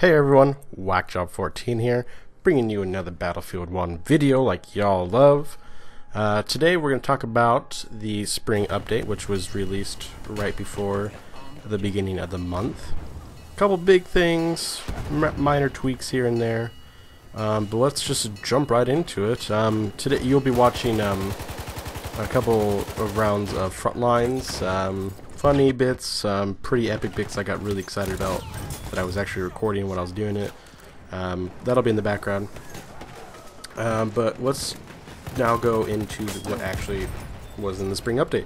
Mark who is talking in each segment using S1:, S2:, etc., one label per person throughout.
S1: Hey everyone, WhackJob14 here, bringing you another Battlefield 1 video like y'all love. Today we're going to talk about the spring update, which was released right before the beginning of the month. A couple big things, minor tweaks here and there, but let's just jump right into it. Today you'll be watching a couple of rounds of Frontlines, funny bits, pretty epic bits I got really excited about that I was actually recording when I was doing it. That'll be in the background. But let's now go into what actually was in the spring update.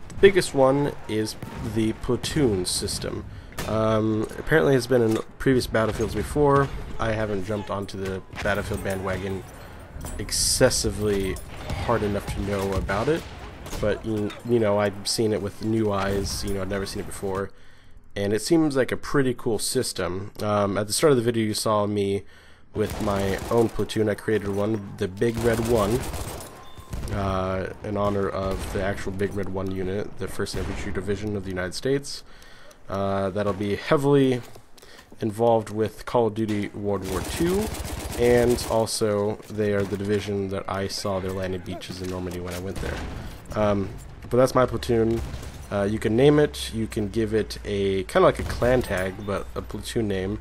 S1: The biggest one is the platoon system. Apparently it's been in previous Battlefields before. I haven't jumped onto the Battlefield bandwagon excessively hard enough to know about it, but you know, I've seen it with new eyes. I've never seen it before, and it seems like a pretty cool system. At the start of the video you saw me with my own platoon. I created one, the Big Red 1, in honor of the actual Big Red 1 unit, the 1st Infantry Division of the United States. That'll be heavily involved with Call of Duty World War II, and also they are the division that I saw their landing beaches in Normandy when I went there. But that's my platoon. You can name it, you can give it a kind of like a clan tag, but a platoon name.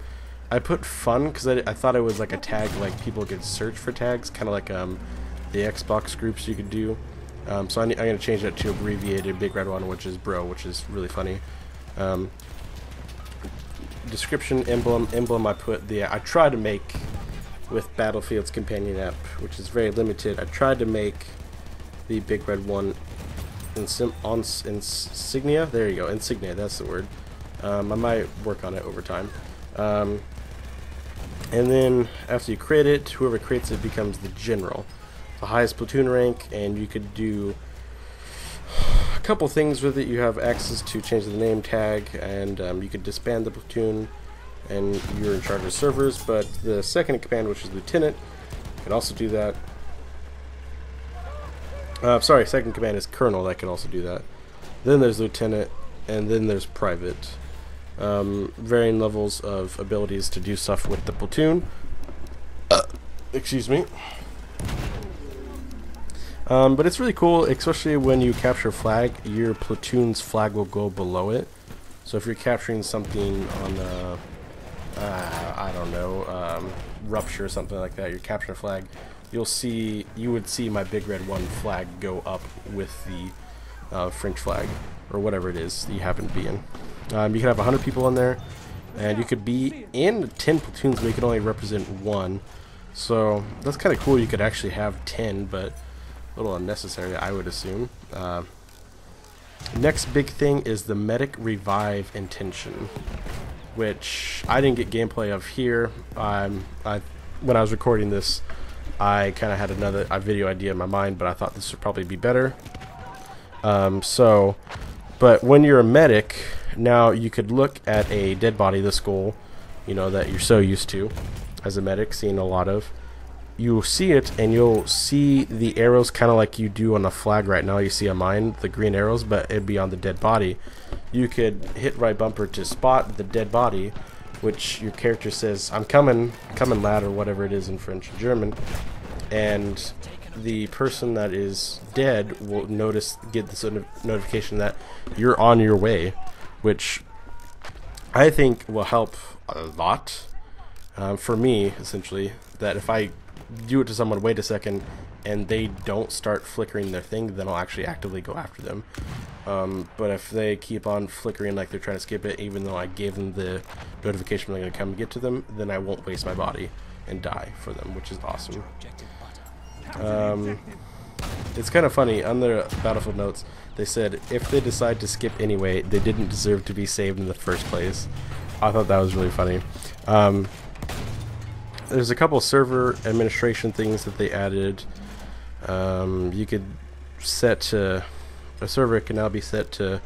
S1: I put fun because I thought it was like a tag, like people could search for tags, kind of like the Xbox groups you could do. So I'm going to change that to abbreviated Big Red 1, which is bro, which is really funny. Description, emblem I put I tried to make with Battlefield's companion app, which is very limited. I tried to make the Big Red 1 insignia. There you go, insignia, that's the word. I might work on it over time. And then after you create it, whoever creates it becomes the general, the highest platoon rank, and you could do a couple things with it. You have access to change the name tag, and you could disband the platoon, and you're in charge of servers. But the second in command, which is lieutenant, can also do that. Sorry, second in command is colonel, that can also do that. Then there's lieutenant, and then there's private. Varying levels of abilities to do stuff with the platoon. Excuse me. But it's really cool, especially when you capture a flag, your platoon's flag will go below it. So if you're capturing something on I don't know, Rupture or something like that, you're capturing a flag, you would see my Big Red 1 flag go up with the French flag, or whatever it is that you happen to be in. You could have 100 people in there, and you could be in 10 platoons, but you can only represent one. So that's kind of cool. You could actually have 10, but a little unnecessary, I would assume. Next big thing is the Medic Revive Intention, which I didn't get gameplay of here. When I was recording this, I kind of had a video idea in my mind, but I thought this would probably be better. But when you're a medic, now you could look at a dead body, the skull, that you're so used to as a medic, seeing a lot of. You'll see it, and you'll see the arrows kind of like you do on a flag right now. You see on mine, the green arrows, but it'd be on the dead body. You could hit right bumper to spot the dead body, which your character says, "I'm coming lad," or whatever it is in French and German, and the person that is dead will get this notification that you're on your way, which I think will help a lot for me, essentially, that if I do it to someone, wait a second, and they don't start flickering their thing, then I'll actually actively go after them. But if they keep on flickering like they're trying to skip it, even though I gave them the notification when they're going to come and get to them, then I won't waste my body and die for them, which is awesome. It's kind of funny, on their Battlefield notes, they said if they decide to skip anyway, they didn't deserve to be saved in the first place. I thought that was really funny. There's a couple server administration things that they added. You could set to, a server can now be set to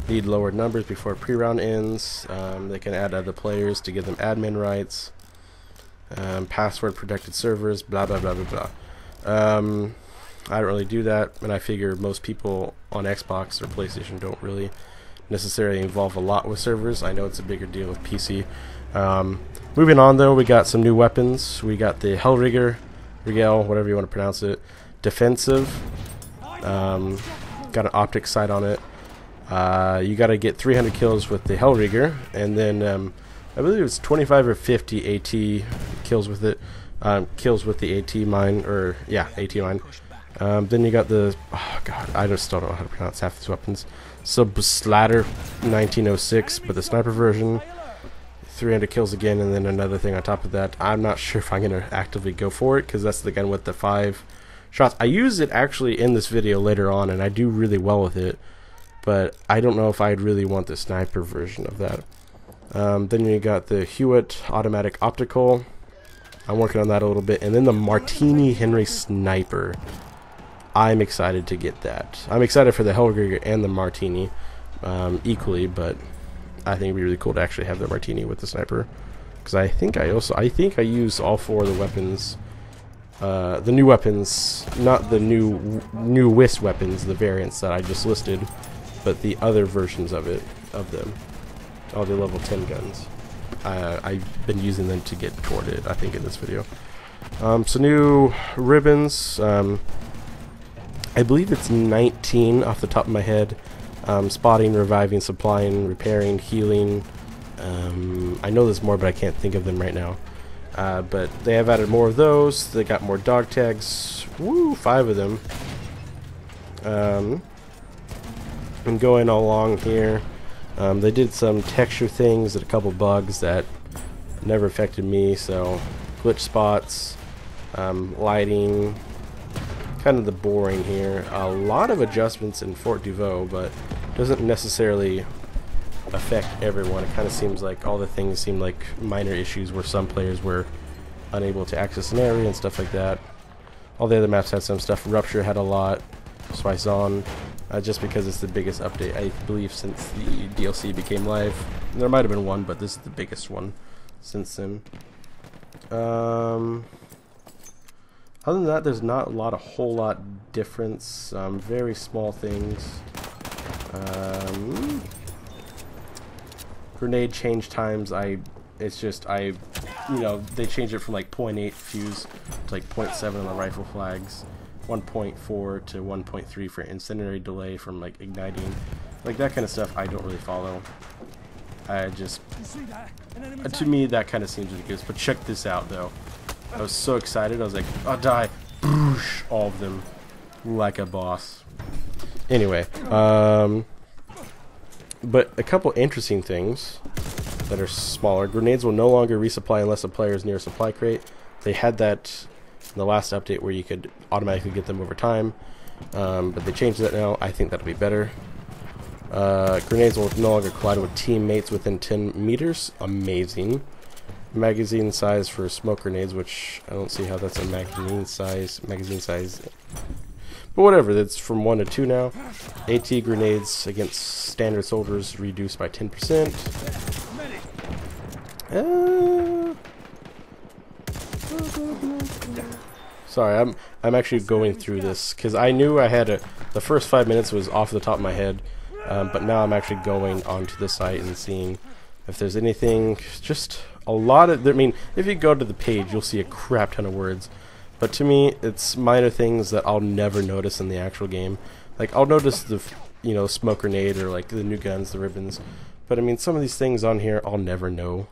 S1: need lower numbers before pre-round ends. They can add other players to give them admin rights. Password protected servers, blah blah blah blah blah. I don't really do that, and I figure most people on Xbox or PlayStation don't really necessarily involve a lot with servers. I know it's a bigger deal with PC, Moving on though, we got some new weapons. We got the Hellrigger, Rigel, whatever you want to pronounce it, defensive. Got an optic sight on it. You got to get 300 kills with the Hellrigger, and then I believe it's 25 or 50 AT kills with it. Kills with the AT mine, or yeah, AT mine. Then you got the, oh god, I just don't know how to pronounce half these weapons. Subslatter 1906, but the sniper version, 300 kills again, and then another thing on top of that. I'm not sure if I'm going to actively go for it, because that's the gun with the 5 shots. I use it actually in this video later on, and I do really well with it, but I don't know if I'd really want the sniper version of that. Then you got the Hewitt automatic optical. I'm working on that a little bit, and then the Martini Henry sniper. I'm excited to get that. I'm excited for the Hellrigger and the Martini equally, but I think it'd be really cool to actually have the Martini with the sniper, because I think I use all 4 of the weapons, the new weapons, not the new WIS weapons, the variants that I just listed, but the other versions of them, all the level 10 guns. I've been using them to get toward it, I think, in this video. So new ribbons. I believe it's 19 off the top of my head. Spotting, reviving, supplying, repairing, healing. I know there's more, but I can't think of them right now. But they have added more of those. They got more dog tags. Woo, 5 of them. And going along here, they did some texture things and a couple bugs that never affected me. So glitch spots, lighting. Kind of the boring here. A lot of adjustments in Fort Devoux, but doesn't necessarily affect everyone. It kind of seems like all the things seem like minor issues where some players were unable to access an area and stuff like that. All the other maps had some stuff. Rupture had a lot. Soissons, just because it's the biggest update, I believe, since the DLC became live. There might have been one, but this is the biggest one since then. Other than that, there's not a whole lot difference. Very small things. Grenade change times. You know, they changed it from like 0.8 fuse to like 0.7 on the rifle flags, 1.4 to 1.3 for incendiary delay from like igniting, like that kind of stuff. I don't really follow. I just, to me, that kind of seems ridiculous. But check this out, though. I was so excited. I was like, I'll die. Boosh, all of them like a boss. Anyway, but a couple interesting things that are smaller. Grenades will no longer resupply unless a player is near a supply crate. They had that in the last update where you could automatically get them over time, but they changed that now. I think that'll be better. Grenades will no longer collide with teammates within 10 meters. Amazing. Magazine size for smoke grenades, which I don't see how that's a magazine size. But whatever, that's from 1 to 2 now. AT grenades against standard soldiers reduced by 10%. Sorry, I'm actually going through this because I knew I had the first 5 minutes was off the top of my head, but now I'm actually going onto the site and seeing if there's anything. Just a lot of, I mean, if you go to the page, you'll see a crap ton of words. But to me, it's minor things that I'll never notice in the actual game. Like, I'll notice the, you know, smoke grenade or like the new guns, the ribbons. But I mean, some of these things on here, I'll never know.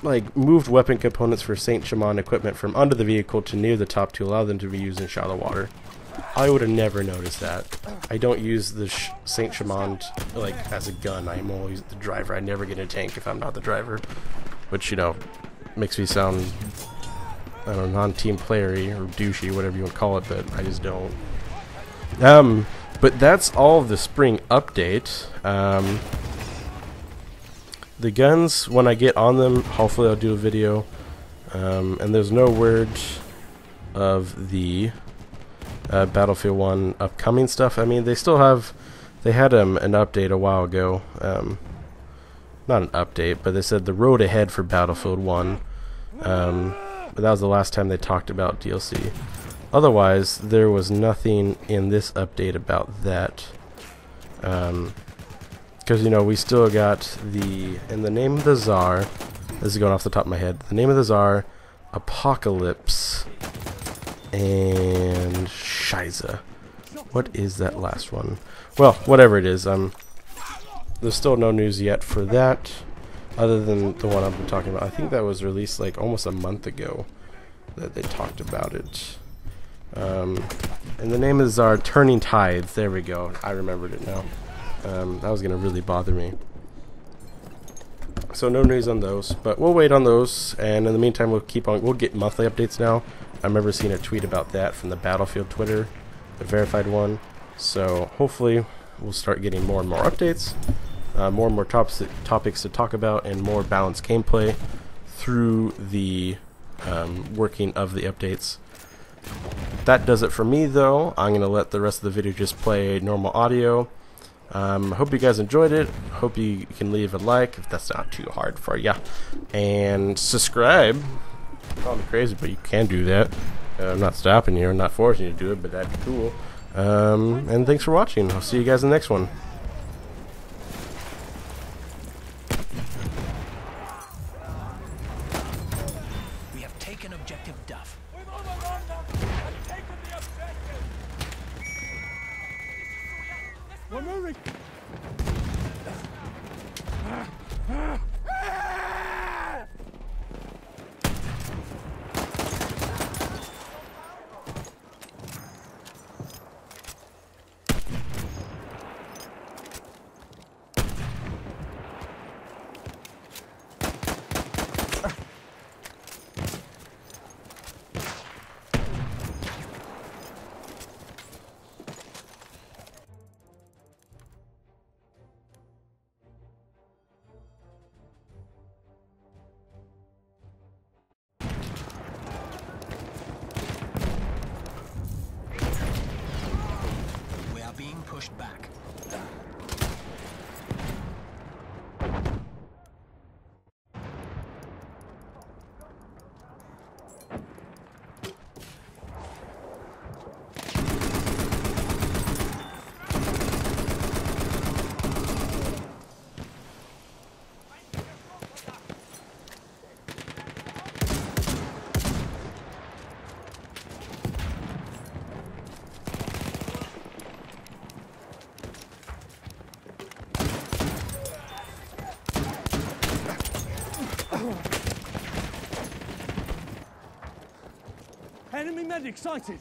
S1: Like, moved weapon components for Saint Chamond equipment from under the vehicle to near the top to allow them to be used in shallow water. I would have never noticed that. I don't use the Saint Chamond like as a gun. I'm always the driver. I never get a tank if I'm not the driver, which, you know, makes me sound, I don't know, non-team playery or douchey, whatever you want to call it, but I just don't. But that's all of the spring update. The guns, when I get on them, hopefully I'll do a video. And there's no word of the Battlefield 1 upcoming stuff. I mean, they still have, they had an update a while ago. Not an update, but they said the road ahead for Battlefield 1. But that was the last time they talked about DLC. Otherwise, there was nothing in this update about that. Kind because you know we still got the in the name of the Tsar. This is going off the top of my head. The name of the Tsar, Apocalypse, and Shiza. What is that last one? Well, whatever it is. There's still no news yet for that, other than the one I've been talking about. I think that was released like almost a month ago that they talked about it. And the name is our Turning Tides. There we go. I remembered it now. That was gonna really bother me. So no news on those, but we'll wait on those. And in the meantime, we'll keep on. We'll get monthly updates now. I remember seeing a tweet about that from the Battlefield Twitter, the verified one. So hopefully, we'll start getting more and more updates, more and more topics to talk about, and more balanced gameplay through the working of the updates. That does it for me, though. I'm going to let the rest of the video just play normal audio. Hope you guys enjoyed it. Hope you can leave a like if that's not too hard for ya, and subscribe. Call me crazy, but you can do that. I'm not stopping you. I'm not forcing you to do it, but that'd be cool. And thanks for watching. I'll see you guys in the next one.
S2: We have taken objective Duff.
S3: We're moving!
S2: Being pushed back.
S3: Enemy medic sighted!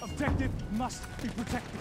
S3: Objective must be protected.